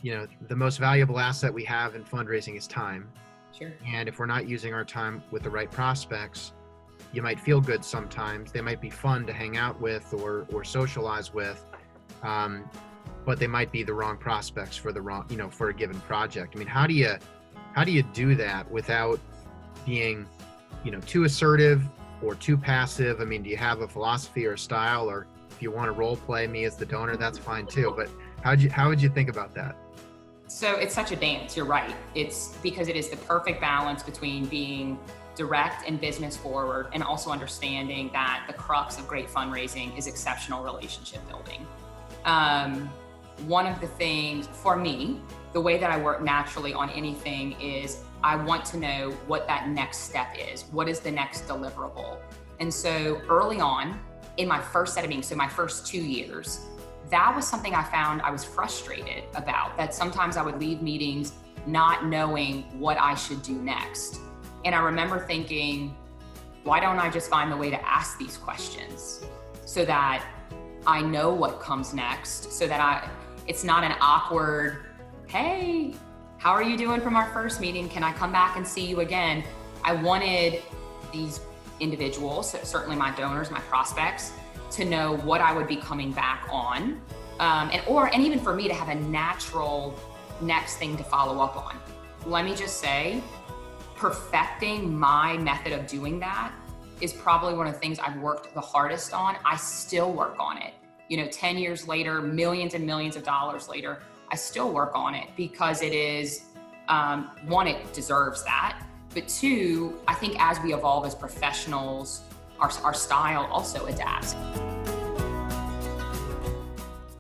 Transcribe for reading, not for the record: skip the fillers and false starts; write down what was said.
the most valuable asset we have in fundraising is time. Sure. And if we're not using our time with the right prospects, you might feel good sometimes. They might be fun to hang out with or socialize with, but they might be the wrong prospects for for a given project. I mean, how do you do that without being, too assertive or too passive? I mean, do you have a philosophy or a style, or if you want to role play me as the donor, that's fine too. But how would you think about that? So it's such a dance, you're right. It's because it is the perfect balance between being direct and business forward, and also understanding that the crux of great fundraising is exceptional relationship building. One of the things for me, the way that I work naturally on anything is I want to know what that next step is. What is the next deliverable? And so early on in my first set of meetings, so my first 2 years, that was something I found I was frustrated about, that sometimes I would leave meetings not knowing what I should do next. And I remember thinking, why don't I just find the way to ask these questions so that I know what comes next, so that it's not an awkward, hey, how are you doing from our first meeting? Can I come back and see you again? I wanted these individuals, certainly my donors, my prospects, to know what I would be coming back on, and even for me to have a natural next thing to follow up on. Let me just say, perfecting my method of doing that is probably one of the things I've worked the hardest on. I still work on it. 10 years later, millions and millions of dollars later, I still work on it because it is, one, it deserves that. But two, I think as we evolve as professionals, our style also adapts.